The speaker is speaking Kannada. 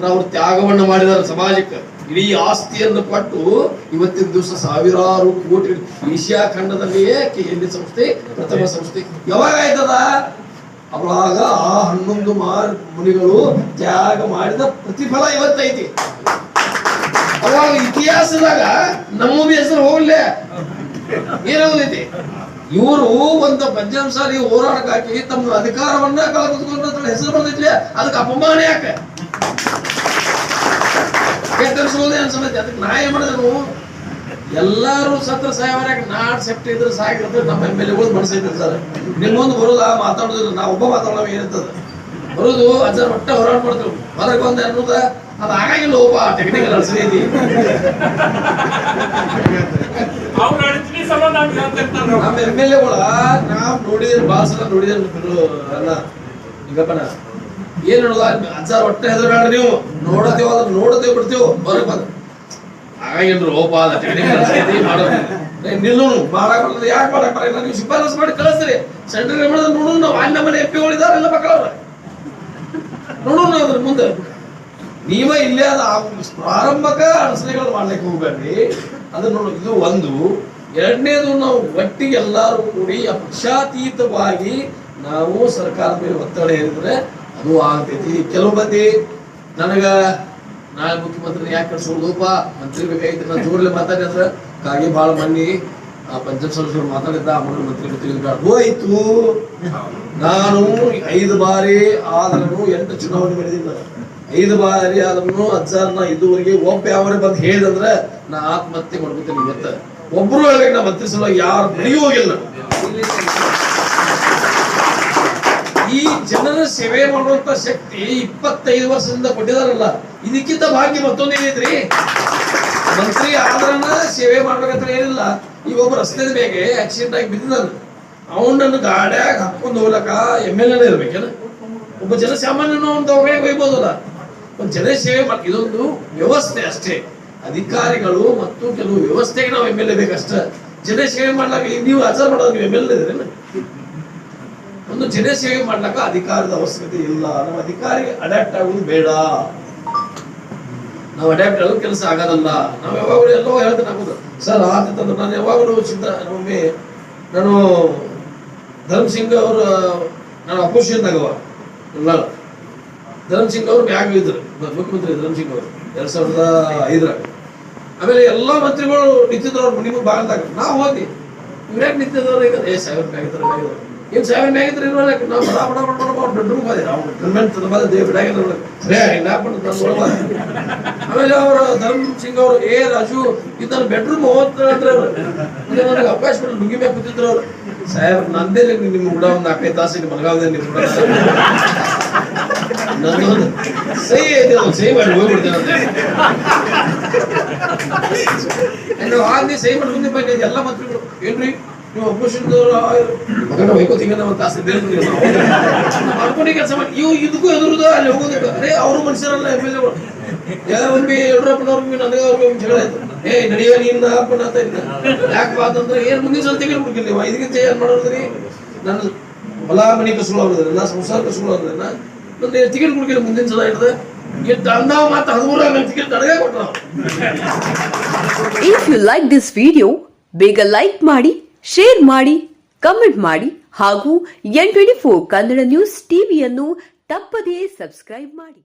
ಅವರು ತ್ಯಾಗವನ್ನು ಮಾಡಿದ್ದಾರೆ ಸಮಾಜಕ್ಕೆ. ಇಡೀ ಆಸ್ತಿಯನ್ನು ಕೊಟ್ಟು ಇವತ್ತಿನ ದಿವಸ ಸಾವಿರಾರು ಕೋಟಿ ಏಷ್ಯಾ ಖಂಡದಲ್ಲಿಯೇ KLE ಸಂಸ್ಥೆ ಪ್ರಥಮ ಸಂಸ್ಥೆ. ಯಾವಾಗ ಆಯ್ತದ? ಅವಾಗ ಆ 11 ಮುನಿಗಳು ತ್ಯಾಗ ಮಾಡಿದ ಪ್ರತಿಫಲ ಇವತ್ತೈತಿ. ಅವಾಗ ಇತಿಹಾಸದಾಗ ನಮ್ಮ ಹೆಸರು ಹೋಗ್ಲೇ ಏನಾಗೋದೈತಿ? ಇವರು ಒಂದು ಪಂಚಮಸಾಲಿ ಹೋರಾಟಕ್ಕಾಗಿ ತಮ್ಮ ಅಧಿಕಾರವನ್ನ ಕಳೆದುಕೊಂಡ ಹೆಸರು ಬಂದಿದ್ಲೆ, ಅದಕ್ಕೆ ಅಪಮಾನ ಯಾಕೆ? ಕೆಟ್ಟನ್ಸೋದೇ ಅನ್ಸಮೈತಿ. ಅದಕ್ಕೆ ನಾ ಏನ್ ಮಾಡಿದನು, ಎಲ್ಲಾರು ಸತ್ರ ಸಾಯವ್ರಾಗ ನಾಡ್ ಸೆಪ್ಟಿ ಇದ್ರೆ ಸಾಕಿದ್ರೆ ನಮ್ಮ MLAಗಳು ಮನಸ್ಸೈತಿ ಸರ್. ನಿಮ್ಮೊಂದು ಬರೋದ ಮಾತಾಡೋದಿಲ್ಲ, ನಾ ಒಬ್ಬ ಮಾತಾಡೋ ಏನಿರ್ತದ ಬರೋದು ಅಜ್ಜಾರ ಒಟ್ಟ ಹೋರಾಟ ಮಾಡ್ತೇವೆ. ಹೊರಗೆ ಒಂದು ಅನ್ನೋದ ಅದು ಆಗಿಲ್ಲ ಒಬ್ಬ ಟೆಕ್ನಿಕಲ್ ಅನ್ಸೈತಿ. ನಮ್ಮ MLAಗಳ ನಾವ್ ನೋಡಿದ್ರೆ ಬಾಳ ಸಲ ನೋಡಿದ್ರೆ ಅಲ್ಲ ಈಗಪ್ಪನ ಏನ್ ಹೇಳೋದ ಅಜ್ಜಾರ ಹೊಟ್ಟೆ ಹೆದರ್ಬೇಡ್ರಿ, ನೀವು ನೋಡತೇವ ಅದನ್ನ ನೋಡತೇವ್ ಬಿಡ್ತೇವ್ ಹೊರಗೆ ಬಂದ ಹಾಗಾಗಿಲ್ರಿ ಓಪ ಅದ ಟೆಕ್ನಿಕಲ್ ಅನ್ಸೈತಿ ಮಾಡೋದು ನಿಲ್ಲೂ ಮಾಡಕ್ ಯಾಕೆ ಮಾಡಕ್ ಬರಲ್ಲ, ನೀವು ಶಿಫಾರಸ್ ಮಾಡಿ ಕಳಿಸ್ರಿ ಸೆಂಟ್ರಲ್ ಗವರ್ಮೆಂಟ್ ನೋಡೋಣ. ನಾವು ಅಲ್ಲಿ ನಮ್ಮನೆ MP ಗಳಿದಾರೆಲ್ಲ ಮಕ್ಕಳವ್ರ ನೋಡೋಣ ಅದ್ರ ಮುಂದೆ. ನೀವ ಇಲ್ಲೇ ಅದ ಪ್ರಾರಂಭಕ ಅಡಚಣೆಗಳು ಮಾಡ್ಲಿಕ್ಕೆ ಹೋಗ್ಬೇಡ್ರಿ. ಅದನ್ನ ನೋಡ, ಇದು ಒಂದು. ಎರಡನೇದು, ನಾವು ಒಟ್ಟಿಗೆ ಎಲ್ಲಾರು ಕೂಡಿ ಪಕ್ಷಾತೀತವಾಗಿ ನಾವು ಸರ್ಕಾರದ ಮೇಲೆ ಒತ್ತಡ ಹೇರಿದ್ರೆ ಅದು ಆಗ್ತೈತಿ. ಕೆಲವು ಮಂದಿ ನನಗ ನಾಳೆ ಮುಖ್ಯಮಂತ್ರಿ ಯಾಕೆ ಕಳ್ಸೋದಪ್ಪ ಮಂತ್ರಿ ಬೇಕಾಗಿತ್ತು ನಾನು ಜೋರ್ಲೆ ಮಾತಾಡಿದ್ರೆ ಕಾಗೆ ಬಾಳ ಮಂದಿ ಪಂಚಾಯತ್ ಮಾತಾಡಿದ್ದ ಮಂತ್ರಿ ಹೋಯ್ತು. ನಾನು 5 ಬಾರಿ ಆದ್ರೂ 8 ಚುನಾವಣೆ ಮಾಡಿದ್ದೀನಿ. 5 ಬಾರಿ ಆದ್ರೂ ಅಜ್ಜಾರ್ನ ಇದುವರೆಗೆ ಒಬ್ಬ ಯಾವರೇ ಬಂದು ಹೇಳಿದಂದ್ರೆ ನಾ ಆತ್ಮಹತ್ಯೆ ಮಾಡ್ಬಿಡ್ತೇನೆ. ಇವತ್ತ ಒಬ್ರು ಹೇಳ್ಬೇಕು, ನಾ ಮಂತ್ರಿ ಸಲುವಾಗಿ ಯಾರು ನಡೆಯೂ ಹೋಗಿಲ್ಲ. ಈ ಜನರ ಸೇವೆ ಮಾಡುವಂತ ಶಕ್ತಿ 25 ವರ್ಷದಿಂದ ಕೊಟ್ಟಿದಾರಲ್ಲ, ಇದಕ್ಕಿಂತ ಭಾಗ್ಯ ಮತ್ತೊಂದು ಏನೈತ್ರಿ? ಮಂತ್ರಿ ಆದ್ರನ್ನ ಸೇವೆ ಮಾಡ್ಬೇಕಂತ ಏನಿಲ್ಲ. ಈಗ ಒಬ್ಬ ರಸ್ತೆ ಬೇಗೆ ಆಕ್ಸಿಡೆಂಟ್ ಆಗಿ ಬಿದ್ದಿದ್ದಾನೆ, ಅವನನ್ನು ಗಾಡ್ಯಾಗ ಹಾಕೊಂಡು ಹೋಗ್ಲಕ್ಕ MLA ಇರ್ಬೇಕೇನ? ಒಬ್ಬ ಜನಸಾಮಾನ್ಯನ ಒಂದು ಒಯ್ಬೋದಲ್ಲ. ಒಂದು ಜನ ಸೇವೆ ಮಾಡಿ, ಇದೊಂದು ವ್ಯವಸ್ಥೆ ಅಷ್ಟೇ. ಅಧಿಕಾರಿಗಳು ಮತ್ತು ಕೆಲವು ವ್ಯವಸ್ಥೆಗೆ ನಾವು MLA ಬೇಕಷ್ಟ. ಜನ ಸೇವೆ ಮಾಡ್ಲಾಕ ನೀವು ಆಚಾರ ಮಾಡೋದು, ನೀವು MLA ಇದ್ರೇನ? ಒಂದು ಜನ ಸೇವೆ ಮಾಡ್ಲಾಕ ಅಧಿಕಾರದ ಅವಶ್ಯಕತೆ ಇಲ್ಲ. ನಮ್ಮ ಅಧಿಕಾರಿಗೆ ಅಡ್ಯಾಪ್ಟ್ ಆಗುವುದು ಬೇಡ. ನಾವು ಅಡ್ಯಾಪ್ಟ್ ಆಗೋದು ಕೆಲಸ ಆಗೋದಲ್ಲ. ನಾವು ಯಾವಾಗಲೂ ಎಲ್ಲೋ ಹೇಳ್ತೇನೆ ಆಗೋದು ಸರ್ ಆತಂದ್ರೆ ನಾನು ಯಾವಾಗಲೂ ನಮಗೆ ನಾನು ಧರ್ಮ್ ಸಿಂಗ್ ಅವರು ನಾನು ಅಪೋಸಿಷನ್ದಾಗವ ಧರ್ಮ್ ಸಿಂಗ್ ಅವರು ಬ್ಯಾಗ್ ಇದ್ರು ಮುಖ್ಯಮಂತ್ರಿ ಧರ್ಮ್ ಸಿಂಗ್ ಅವರು 2005. ಆಮೇಲೆ ಎಲ್ಲಾ ಮಂತ್ರಿಗಳು ನಿಂತಿದ್ರು ಅವ್ರು ನಿಮಗೆ ಬಾಗಲ್ದಾಗ. ನಾವು ಹೋಗಿ ಇವ್ರ್ಯಾಕೆ ನಿಂತಿದ್ದವ್ರು ಈಗ 1000 ರೂಪಾಯಿ ಆಗಿದ್ರು. ಏನ್ 1000 ರೂಪಾಯಿ ಆಗಿದ್ರೆ ಇರೋಲ್ಲ. ನಾವು ಬಡ ಬಡ ಬಡ ಬಡ ಬೆಡ್ರೂಮ್ ಹೋದೆ. ಅವ್ರು ಟ್ರೀಟ್ಮೆಂಟ್ ಬಿಡಾಗಿದ್ರು ಸರಿ ಆಮೇಲೆ ಅವರು ಧರ್ಮ್ ಸಿಂಗ್ ಅವರು ರಾಜು ಇದನ್ನ ಬೆಡ್ರೂಮ್ ಹೋದ್ರೆ ನನಗೆ ಅವಕಾಶ ಕೊಟ್ಟು ನುಗ್ಗಿ ಮೇಲೆ ಕೂತಿದ್ರು ಅವ್ರು. ಸಾಹೇಬ್ ನಂದೇ ನಿಮ್ ಕೂಡ ಒಂದು 4-5 ತಾಸಿಗೆ ಮಲಗಾವದೆ ನಿಮ್ ಕೂಡ ನಂದೊಂದು ಸಹಿ ಐತೆ, ಸಹಿ ಮಾಡಿ ಹೋಗ್ಬಿಡ್ತೇನೆ. ಆದ್ಮೇಲೆ ಸಹಿ ಮಾಡಿ ಮುಂದೆ ಬಂದ ಎಲ್ಲ ಮಂತ್ರಿಗಳು ಏನ್ರಿ ನೀವು ಅಪೋಸಿಷನ್ ವೈಕೋತಿಗೆ ಒಂದು ತಾಸು ಅನ್ಕೊಂಡಿ ಕೆಲಸ ಮಾಡಿ ಇವು ಇದಕ್ಕೂ ಎದುರುದ ಅಲ್ಲಿ ಹೋಗೋದಕ್ಕೆ. ಅರೆ ಅವರು ಮನುಷ್ಯರಲ್ಲ MLAಗಳು. ಯಡಿಯೂರಪ್ಪನವ್ರಿಗೆ ನನಗೆ ಅವ್ರಿಗೆ ಜಗಳ ಆಯ್ತು. ನಡೆಯ ನೀನ್ ಹಾಕೊಂಡಂತ ಯಾಕೆ ಬಾತಂದ್ರೆ ಏನ್ ಮುಂದಿನ ಸಲ ತೆಗೆದುಬಿಡ್ಕಿಲ್ಲ ನೀವು ಇದಕ್ಕಿಂತ ಏನ್ ಮಾಡೋದ್ರಿ? ನನ್ನ ಹೊಲ ಮನಿ ಕಸುಳು ಅವ್ರದ್ರಿ, ನಾ ಸಂಸಾರ ಕಸುಳು ಅವ್ರದ್ರಿ, ನನ್ನ ಟಿಕೆಟ್ ಕೊಡ್ಕಿಲ್ಲ ಮುಂದಿನ ಸಲ ಇರ್ತದೆ. ನಾವು ಮಾತ್ರ 13 ಟಿಕೆಟ್ ಅಡಗ ಕೊಟ್ಟ. If you like this video ಬೇಗ ಲೈಕ್ ಮಾಡಿ, ಶೇರ್ ಮಾಡಿ, ಕಮೆಂಟ್ ಮಾಡಿ ಹಾಗೂ N24 ಕನ್ನಡ ನ್ಯೂಸ್ ಟಿವಿಯನ್ನು ತಪ್ಪದೇ ಸಬ್ಸ್ಕ್ರೈಬ್ ಮಾಡಿ.